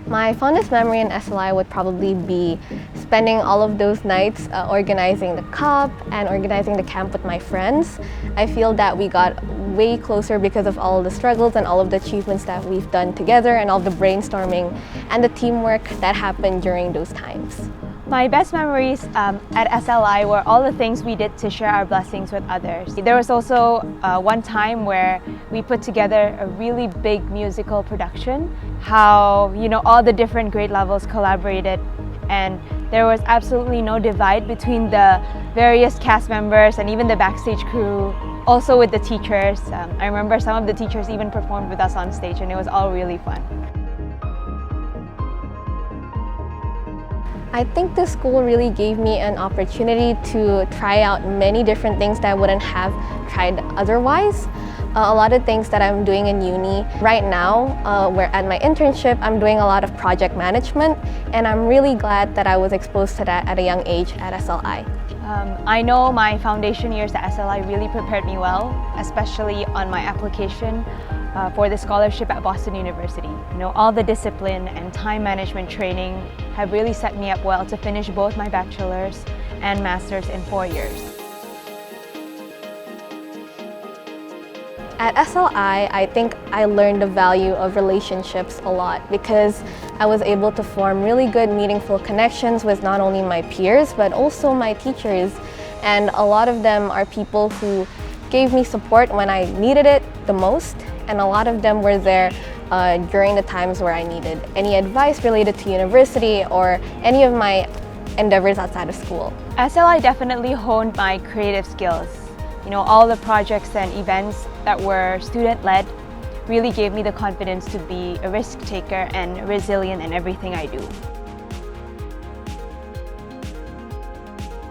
My fondest memory in SLI would probably be spending all of those nights organizing the cup and organizing the camp with my friends. I feel that we got way closer because of all the struggles and all of the achievements that we've done together and all the brainstorming and the teamwork that happened during those times. My best memories at SLI were all the things we did to share our blessings with others. There was also one time where we put together a really big musical production, how all the different grade levels collaborated, and there was absolutely no divide between the various cast members and even the backstage crew. Also with the teachers. I remember some of the teachers even performed with us on stage, and it was all really fun. I think the school really gave me an opportunity to try out many different things that I wouldn't have tried otherwise. A lot of things that I'm doing in uni. Right now, where at my internship, I'm doing a lot of project management, and I'm really glad that I was exposed to that at a young age at SLI. I know my foundation years at SLI really prepared me well, especially on my application for the scholarship at Boston University. All the discipline and time management training have really set me up well to finish both my bachelor's and master's in 4 years. At SLI, I think I learned the value of relationships a lot because I was able to form really good, meaningful connections with not only my peers, but also my teachers. And a lot of them are people who gave me support when I needed it the most, and a lot of them were there during the times where I needed any advice related to university or any of my endeavors outside of school. SLI definitely honed my creative skills. All the projects and events that were student-led really gave me the confidence to be a risk taker and resilient in everything I do.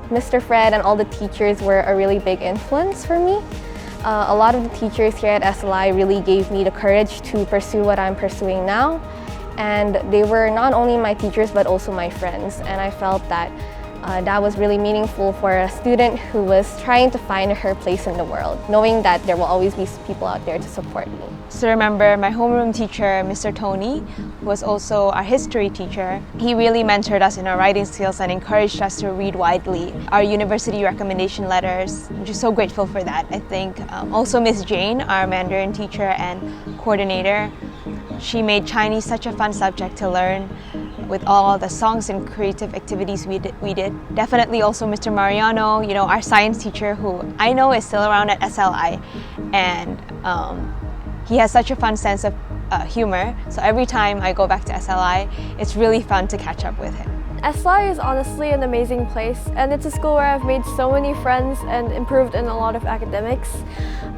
Mr. Fred and all the teachers were a really big influence for me. A lot of the teachers here at SLI really gave me the courage to pursue what I'm pursuing now. And they were not only my teachers, but also my friends. And I felt that that was really meaningful for a student who was trying to find her place in the world, knowing that there will always be people out there to support me. So remember my homeroom teacher, Mr. Tony, who was also our history teacher. He really mentored us in our writing skills and encouraged us to read widely. Our university recommendation letters, I'm just so grateful for that, I think. Also Miss Jane, our Mandarin teacher and coordinator. She made Chinese such a fun subject to learn with all the songs and creative activities we did. Definitely also Mr. Mariano, our science teacher, who I know is still around at SLI, and he has such a fun sense of humor. So every time I go back to SLI, it's really fun to catch up with him. SLI is honestly an amazing place, and it's a school where I've made so many friends and improved in a lot of academics.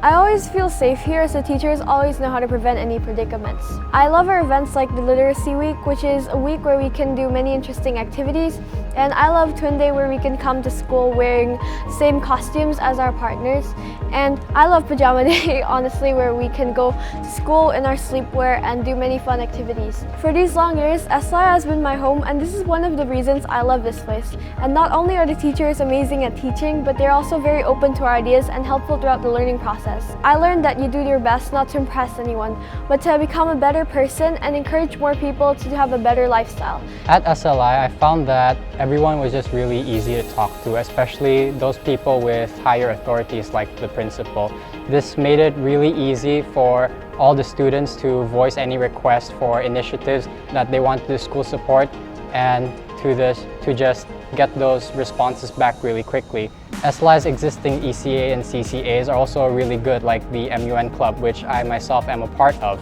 I always feel safe here as the teachers always know how to prevent any predicaments. I love our events like the Literacy Week, which is a week where we can do many interesting activities, and I love Twin Day, where we can come to school wearing the same costumes as our partners. And I love Pajama Day, honestly, where we can go to school in our sleepwear and do many fun activities. For these long years, SLI has been my home, and this is one of the reasons I love this place. And not only are the teachers amazing at teaching, but they're also very open to our ideas and helpful throughout the learning process. I learned that you do your best not to impress anyone, but to become a better person and encourage more people to have a better lifestyle. At SLI, I found that everyone was just really easy to talk to, especially those people with higher authorities like the principal. This made it really easy for all the students to voice any request for initiatives that they want the school support, and to just get those responses back really quickly. SLI's existing ECA and CCAs are also really good, like the MUN Club, which I myself am a part of.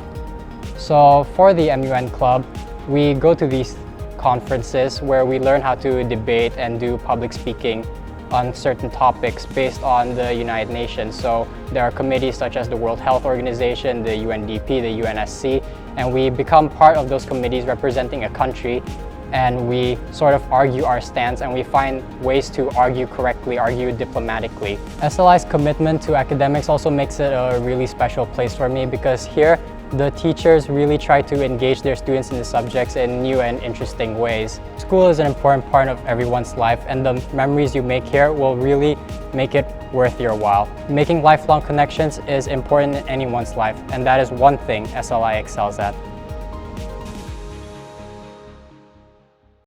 So for the MUN Club, we go to these conferences where we learn how to debate and do public speaking on certain topics based on the United Nations. So there are committees such as the World Health Organization, the UNDP, the UNSC, and we become part of those committees representing a country, and we sort of argue our stance, and we find ways to argue correctly, argue diplomatically. SLI's commitment to academics also makes it a really special place for me, because here the teachers really try to engage their students in the subjects in new and interesting ways. School is an important part of everyone's life, and the memories you make here will really make it worth your while. Making lifelong connections is important in anyone's life, and that is one thing SLI excels at.